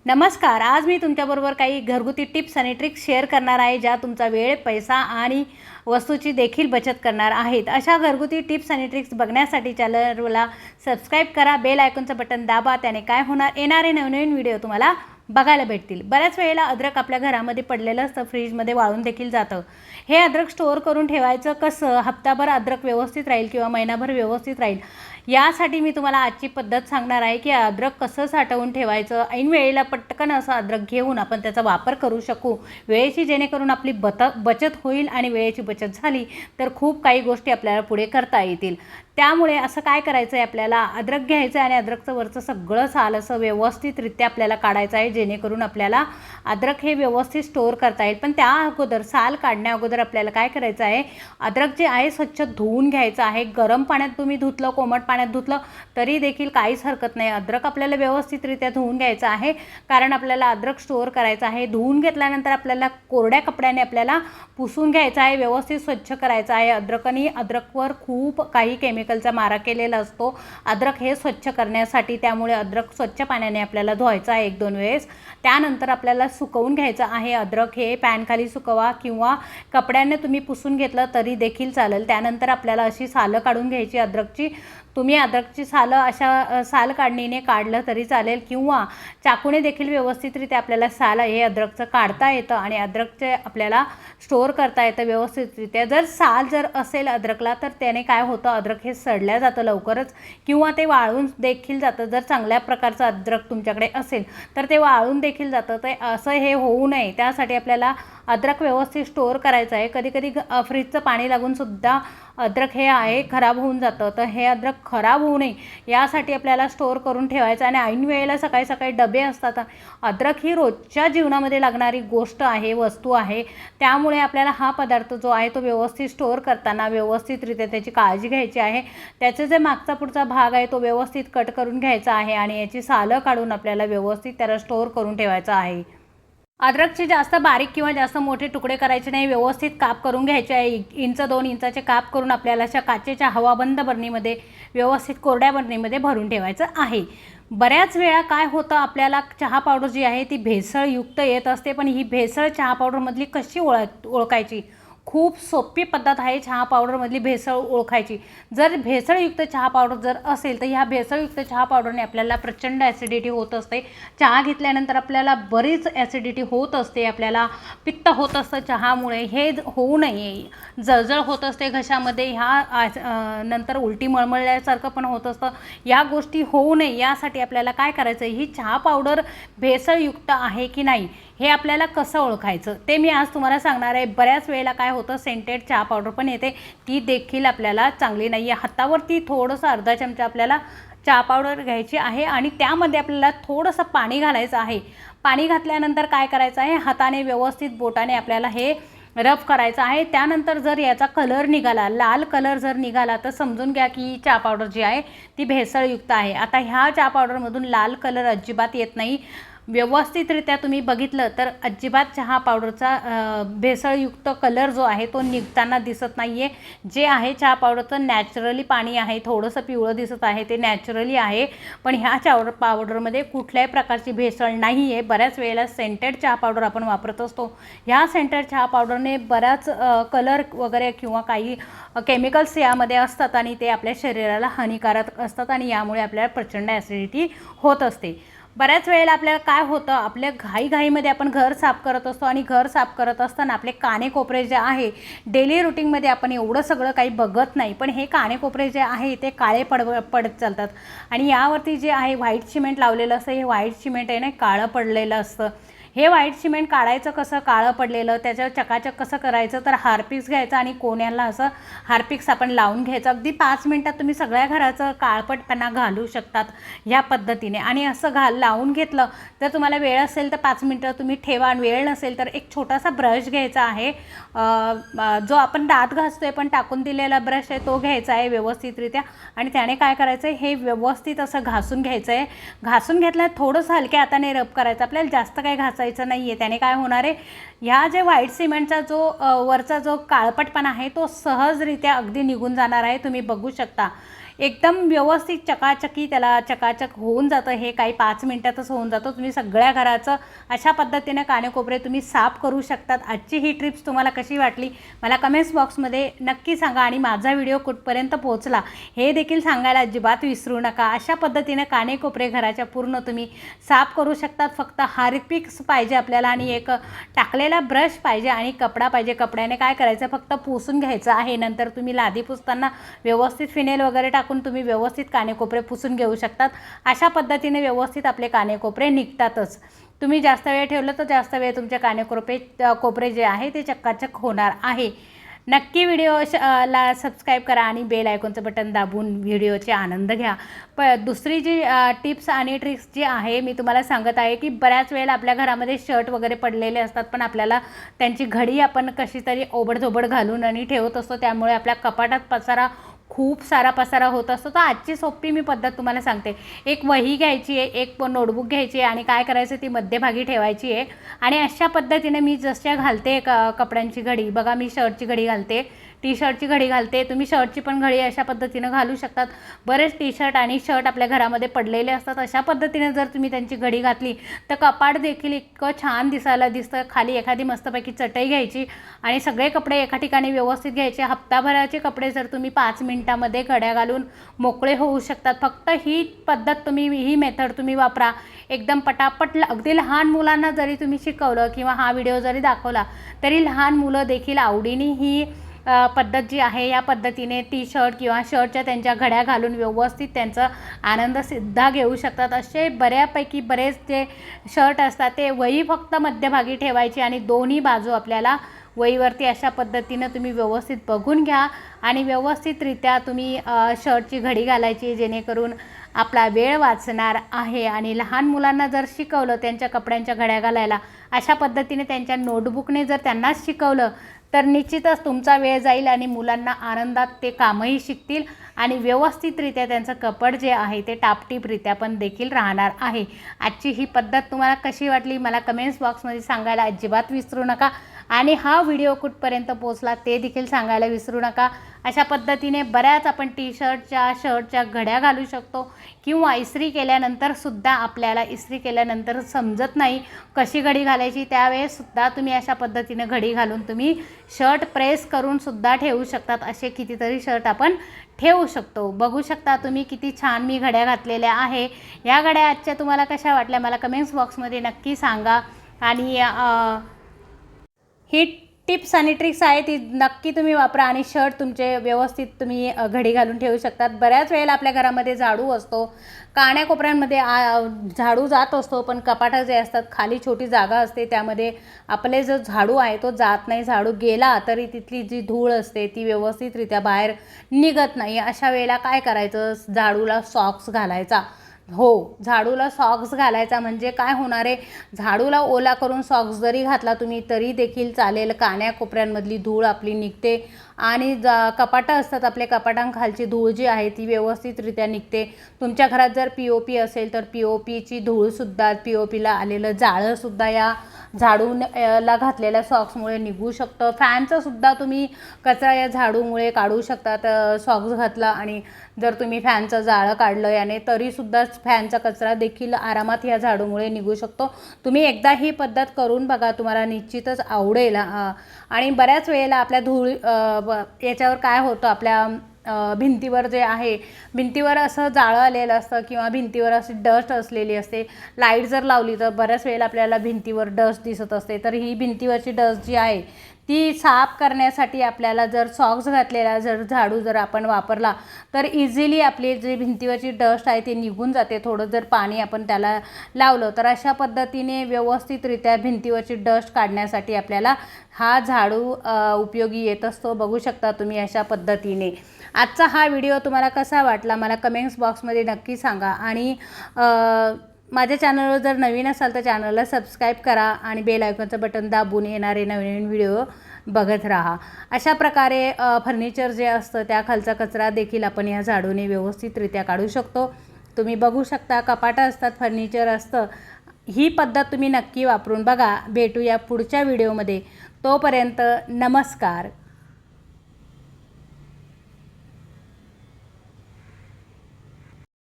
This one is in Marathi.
नमस्कार. आज मी तुमच्याबरोबर काही घरगुती टिप्स आणि ट्रिक्स शेअर करणार आहे, ज्या तुमचा वेळ, पैसा आणि वस्तूची देखील बचत करणार आहेत. अशा घरगुती टिप्स आणि ट्रिक्स बघण्यासाठी चॅनलला सबस्क्राईब करा, बेल आयकॉनचं बटन दाबा. त्याने काय होणार, येणारे नवनवीन व्हिडिओ तुम्हाला बघायला भेटतील. बऱ्याच वेळेला अद्रक आपल्या घरामध्ये पडलेलं असतं, फ्रीजमध्ये वाळून देखील जातं. हे अद्रक स्टोअर करून ठेवायचं कसं, हप्ताभर अद्रक व्यवस्थित राहील किंवा महिनाभर व्यवस्थित राहील, यासाठी मी तुम्हाला आजची पद्धत सांगणार आहे की अद्रक कसं साठवून ठेवायचं. ऐन वेळेला पटकन असं अद्रक घेऊन आपण त्याचा वापर करू शकू वेळेची, जेणेकरून आपली बचत होईल. आणि वेळेची बचत झाली तर खूप काही गोष्टी आपल्याला पुढे करता येतील. त्यामुळे असं काय करायचं आहे, आपल्याला अद्रक घ्यायचं आहे आणि अद्रकचं वरचं सगळं साल असं व्यवस्थितरित्या आपल्याला काढायचं आहे, जेणेकरून आपल्याला अद्रक हे व्यवस्थित स्टोअर करता येईल. पण त्या अगोदर, साल काढण्या अगोदर आपल्याला काय करायचं आहे, अद्रक जे आहे स्वच्छ धुवून घ्यायचं आहे. गरम पाण्यात तुम्ही धुतलं, कोमट पाण्यात धुतलं तरी देखील काहीच हरकत नाही. अद्रक आपल्याला व्यवस्थितरित्या धुवून घ्यायचं आहे, कारण आपल्याला अद्रक स्टोअर करायचं आहे. धुवून घेतल्यानंतर आपल्याला कोरड्या कपड्याने आपल्याला पुसून घ्यायचं आहे, व्यवस्थित स्वच्छ करायचं आहे. अद्रकवर खूप काही केमिकलचा मारा केलेला असतो अद्रक हे स्वच्छ करण्यासाठी. त्यामुळे अद्रक स्वच्छ पाण्याने आपल्याला धुवायचं आहे 1-2 वेळेस. त्यानंतर आपल्याला सुकवून घ्यायचं आहे. अद्रक हे पॅनखाली सुकवा किंवा कपड्याने तुम्ही पुसून घेतलं तरी देखील चालेल. त्यानंतर आपल्याला अशी सालं काढून घ्यायची अद्रकची. तुम्ही अद्रकची सालं अशा साल काढणीने काढलं तरी चालेल, किंवा चाकूने देखील व्यवस्थितरित्या आपल्याला साल हे अद्रकचं काढता येतं आणि अद्रकचे आपल्याला स्टोअर करता येतं व्यवस्थितरित्या. जर असेल अद्रकला तर त्याने काय होतं, अद्रक हे सडल्या जातं लवकरच, किंवा ते वाळून देखील जातं. जर चांगल्या प्रकारचं अद्रक तुमच्याकडे असेल तर ते वाळून देखील जातं. ते असं हे होऊ नये, त्यासाठी आपल्याला अद्रक व्यवस्थित स्टोअर करायचं आहे. कधी फ्रीजचं पाणी लागून सुद्धा अद्रक हे आहे खराब होऊन जातं. तर हे अद्रक खराब होऊ नये यासाठी आपल्याला स्टोअर करून ठेवायचं. आणि ऐन वेळेला सकाळी डबे असतात. अद्रक ही रोजच्या जीवनामध्ये लागणारी गोष्ट आहे, वस्तू आहे. त्यामुळे आपल्याला हा पदार्थ जो आहे तो व्यवस्थित स्टोअर करताना व्यवस्थितरित्या त्याची काळजी घ्यायची आहे. त्याचे जे मागचा पुढचा भाग आहे तो व्यवस्थित कट करून घ्यायचा आहे आणि याची सालं काढून आपल्याला व्यवस्थित त्याला स्टोअर करून ठेवायचं आहे. अद्रकचे जास्त बारीक किंवा जास्त मोठे तुकडे करायचे नाही, व्यवस्थित काप करून घ्यायचे आहे. 1-2 इंचाचे काप करून आपल्याला अशा काचेच्या हवाबंद बरणीमध्ये, व्यवस्थित कोरड्या बरणीमध्ये भरून ठेवायचं आहे. बऱ्याच वेळा काय होतं, आपल्याला चहा पावडर जी आहे ती भेसळयुक्त येत असते. पण ही भेसळ चहा पावडरमधली कशी ओळखायची, खूप सोपी पद्धत आहे चहा पावडरमधली भेसळ ओळखायची. जर भेसळयुक्त चहा पावडर जर असेल तर ह्या भेसळयुक्त चहा पावडरने आपल्याला प्रचंड ॲसिडिटी होत असते. चहा घेतल्यानंतर आपल्याला बरीच ॲसिडिटी होत असते, आपल्याला पित्त होत असतं चहामुळे. हे होऊ नये. जळजळ होत असते घशामध्ये, ह्या नंतर उलटी मळमळल्यासारखं पण होत असतं. या गोष्टी होऊ नये यासाठी आपल्याला काय करायचं, ही चहा पावडर भेसळयुक्त आहे की नाही हे आपल्याला कसं ओळखायचं ते मी आज तुम्हाला सांगणार आहे. बऱ्याच वेळेला काय होतं, सेंटेड चहा पावडर पण येते, ती देखील आपल्याला चांगली नाही आहे. हातावरती थोडंसं अर्धा चमचा आपल्याला चहा पावडर घ्यायची आहे आणि त्यामध्ये आपल्याला थोडंसं पाणी घालायचं आहे. पाणी घातल्यानंतर काय करायचं आहे, हाताने व्यवस्थित बोटाने आपल्याला हे रब करायचं आहे. त्यानंतर जर याचा कलर निघाला, लाल कलर जर निघाला, तर समजून घ्या की चहा पावडर जी आहे ती भेसळयुक्त आहे. आता ह्या चहा पावडरमधून लाल कलर अजिबात येत नाही. व्यवस्थितरित्या तुम्ही बघितलं तर अजिबात चहा पावडरचा भेसळयुक्त कलर जो आहे तो निघताना दिसत नाही आहे. जे आहे चहा पावडरचं नॅचरली पाणी आहे, थोडंसं पिवळं दिसत आहे, ते नॅचरली आहे. पण ह्या चहा पावडरमध्ये कुठल्याही प्रकारची भेसळ नाही आहे. बऱ्याच वेळेला सेंटेड चहा पावडर आपण वापरत असतो. ह्या सेंटेड चहा पावडरने बऱ्याच कलर वगैरे किंवा काही केमिकल्स यामध्ये असतात आणि ते आपल्या शरीराला हानिकारक असतात आणि यामुळे आपल्याला प्रचंड ॲसिडिटी होत असते. बऱ्याच वेळेला आपल्याला काय होतं, आपल्या घाईमध्ये आपण घर साफ करत असतो आणि घर साफ करत असताना आपले कानेकोपरे जे आहे, डेली रुटीनमध्ये आपण एवढं सगळं काही बघत नाही, पण हे कानेकोपरे जे आहे ते काळे पडत चालतात. आणि यावरती जे आहे व्हाईट सिमेंट लावलेलं असतं, हे व्हाईट सिमेंट आहे ना काळं पडलेलं असतं. हे व्हाईट सिमेंट काढायचं कसं, काळं पडलेलं त्याच्यावर चकाचक कसं करायचं, तर हार्पिक्स घ्यायचं आणि कोण्याला असं हार्पिक्स आपण लावून घ्यायचं. अगदी 5 मिनटात तुम्ही सगळ्या घराचं काळपटपणा घालू शकतात ह्या पद्धतीने. आणि असं लावून घेतलं तर तुम्हाला वेळ असेल तर 5 मिनटं तुम्ही ठेवा, आणि वेळ नसेल तर एक छोटासा ब्रश घ्यायचा आहे, जो आपण दात घासतोय पण टाकून दिलेला ब्रश आहे तो घ्यायचा आहे व्यवस्थितरित्या. आणि त्याने काय करायचं आहे, हे व्यवस्थित असं घासून घ्यायचं आहे. घासून घेतलं थोडंसं हलक्या हाताने रब करायचं, आपल्याला जास्त काही घासायचं नाही आहे. त्याने काय होणार आहे, ह्या जे व्हाईट सिमेंटचा जो वरचा जो काळपटपणा आहे तो सहजरित्या अगदी निघून जाणार आहे. तुम्ही बघू शकता एकदम व्यवस्थित चकाचकी त्याला चकाचक होऊन जातं. हे काही 5 मिनिटातच होऊन जातं. तुम्ही सगळ्या घराचं अशा पद्धतीने कानेकोपरे तुम्ही साफ करू शकतात. आजची ही टिप्स तुम्हाला कशी वाटली मला कमेंट्स बॉक्समध्ये नक्की सांगा आणि माझा व्हिडिओ कुठपर्यंत पोहोचला हे देखील सांगायला अजिबात विसरू नका. अशा पद्धतीने कानेकोपरे घराच्या पूर्ण तुम्ही साफ करू शकतात. फक्त हार्पिक पाहिजे आपल्याला आणि एक टाकलेला ब्रश पाहिजे आणि कपडा पाहिजे. कपड्याने काय करायचं फक्त पुसून घ्यायचं आहे. नंतर तुम्ही लादी पुसताना व्यवस्थित फिनेल वगैरे टाकून तुम्ही व्यवस्थित कानेकोपरे पुसून घेऊ शकतात. अशा पद्धतीने व्यवस्थित आपले कानेकोपरे निघतातच. तुम्ही जास्त वेळ ठेवलं तर जास्त वेळ तुमचे कोपरे जे आहे ते चकाचक होणार आहे. नक्की ला सबस्क्राईब करा आणि बेल आयकॉनचं बटन दाबून व्हिडिओचे आनंद घ्या. दुसरी जी टिप्स आणि ट्रिक्स जी आहे मी तुम्हाला सांगत आहे की बऱ्याच वेळेला आपल्या घरामध्ये शर्ट वगैरे पडलेले असतात पण आपल्याला त्यांची घडी आपण कशी तरी ओबडधोबड घालून आणि ठेवत असतो. त्यामुळे आपल्या कपाटात खूप सारा पसारा होत असतो. तर आजची सोपी मी पद्धत तुम्हाला सांगते. एक वही घ्यायची आहे, एक नोटबुक घ्यायची आहे आणि काय करायचं ती मध्यभागी ठेवायची आहे आणि अशा पद्धतीने मी जशा घालते कपड्यांची घडी बघा मी शर्टची घडी घालते, टी शर्टची घडी घालते. तुम्ही शर्टची पण घडी अशा पद्धतीनं घालू शकतात. बरेच टी शर्ट आणि शर्ट आपल्या घरामध्ये पडलेले असतात. अशा पद्धतीने जर तुम्ही त्यांची घडी घातली तर कपाट देखील इतकं छान दिसायला दिसतं. खाली एखादी मस्तपैकी चटई घ्यायची आणि सगळे कपडे एका ठिकाणी व्यवस्थित घ्यायचे. हप्ताभराचे कपडे जर तुम्ही 5 मिनिटामध्ये घड्या घालून मोकळे होऊ शकतात. फक्त ही पद्धत ही मेथड तुम्ही वापरा. एकदम पटापट अगदी लहान मुलांना जरी तुम्ही शिकवलं किंवा हा व्हिडिओ जरी दाखवला तरी लहान मुलं देखील आवडीने ही पद्धत जी आहे या पद्धतीने टी शर्ट किंवा शर्टच्या त्यांच्या घड्या घालून व्यवस्थित त्यांचा आनंदसुद्धा घेऊ शकतात. असे बऱ्यापैकी बरेच जे शर्ट असतात ते वही फक्त मध्यभागी ठेवायची आणि दोन्ही बाजू आपल्याला वहीवरती अशा पद्धतीनं तुम्ही व्यवस्थित बघून घ्या आणि व्यवस्थितरित्या तुम्ही शर्टची घडी घालायची जेणेकरून आपला वेळ वाचणार आहे. आणि लहान मुलांना जर शिकवलं त्यांच्या कपड्यांच्या घड्या घालायला अशा पद्धतीने त्यांच्या नोटबुकने जर त्यांनाच शिकवलं तर निश्चितच तुमचा वेळ जाईल आणि मुलांना आनंदात ते कामही शिकतील आणि व्यवस्थितरित्या त्यांचं कपड जे आहे ते टापटीपरित्या पण देखील राहणार आहे. आजची ही पद्धत तुम्हाला कशी वाटली मला कमेंट्स बॉक्समध्ये सांगायला अजिबात विसरू नका आणि हा व्हिडिओ कुठपर्यंत पोहोचला ते देखील सांगायला विसरू नका. अशा पद्धतीने बऱ्याच आपण टी शर्टच्या शर्टच्या घड्या घालू शकतो किंवा इस्त्री केल्यानंतरसुद्धा आपल्याला इस्त्री केल्यानंतर समजत नाही कशी घडी घालायची. त्यावेळेससुद्धा तुम्ही अशा पद्धतीने घडी घालून तुम्ही शर्ट प्रेस करूनसुद्धा ठेवू शकतात. असे कितीतरी शर्ट आपण ठेवू शकतो. बघू शकता तुम्ही किती छान मी घड्या घातलेल्या आहे. या घड्या आजच्या तुम्हाला कशा वाटल्या मला कमेंट्स बॉक्समध्ये नक्की सांगा आणि ही टिप्स आणि ट्रिक्स आहे ती नक्की तुम्ही वापरा आणि शर्ट तुमचे व्यवस्थित तुम्ही घडी घालून ठेवू शकतात. बऱ्याच वेळेला आपल्या घरामध्ये झाडू असतो, काण्याकोपऱ्यांमध्ये झाडू जात असतो पण कपाटं जे असतात खाली छोटी जागा असते त्यामध्ये आपले जो झाडू आहे तो जात नाही. झाडू गेला तरी तिथली जी धूळ असते ती व्यवस्थितरित्या बाहेर निघत नाही. अशा वेळेला काय करायचं झाडूला सॉक्स घालायचा. हो झाडूला सॉक्स घालायचा म्हणजे काय होणार आहे झाडूला ओला करून सॉक्स जरी घातला तुम्ही तरी देखील चालेल. कान्याकोपऱ्यांमधली धूळ आपली निघते आणि कपाटं असतात आपले कपाटांखालची धूळ जी आहे ती व्यवस्थितरित्या निघते. तुमच्या घरात जर POP असेल तर POPची धूळसुद्धा POPला आलेलं जाळंसुद्धा या झाडूला घातलेल्या सॉक्समुळे निघू शकतं. फॅनचासुद्धा तुम्ही कचरा या झाडूमुळे काढू शकतात. सॉक्स घातला आणि जर तुम्ही फॅनचं जाळं काढलं याने तरीसुद्धा फॅनचा कचरा देखील आरामात या झाडूमुळे निघू शकतो. तुम्ही एकदा ही पद्धत करून बघा तुम्हाला निश्चितच आवडेल. आणि बऱ्याच वेळेला आपल्या धूळ याच्यावर काय होतं आपल्या भिंतीवर जे आहे भिंतीवर असं जाळं आलेलं असतं किंवा भिंतीवर अशी डस्ट असलेली असते. लाईट जर लावली तर बऱ्याच वेळेला आपल्याला भिंतीवर डस्ट दिसत असते. तर ही भिंतीवरची डस्ट जी आहे ती साफ करण्यासाठी आपल्याला जर सॉक्स घातलेला झाडू जर आपण वापरला तर इझिली आपली जी भिंतीवरची डस्ट आहे ती निघून जाते. थोडं जर पाणी आपण त्याला लावलं तर अशा पद्धतीने व्यवस्थितरित्या भिंतीवरची डस्ट काढण्यासाठी आपल्याला हा झाडू उपयोगी येत असतो. बघू शकता तुम्ही अशा पद्धतीने. आजचा हा व्हिडिओ तुम्हाला कसा वाटला मला कमेंट्स बॉक्समध्ये नक्की सांगा आणि माझ्या चॅनलवर जर नवीन असाल तर चॅनलला सबस्क्राईब करा आणि बेल आयकॉनचं बटन दाबून येणारे नवीन व्हिडिओ बघत राहा. अशा प्रकारे फर्निचर जे असतं त्या खालचा कचरा देखील आपण या झाडूने व्यवस्थितरित्या काढू शकतो. तुम्ही बघू शकता कपाटं असतात, फर्निचर असतं. ही पद्धत तुम्ही नक्की वापरून बघा. भेटूया पुढच्या व्हिडिओमध्ये. तोपर्यंत नमस्कार.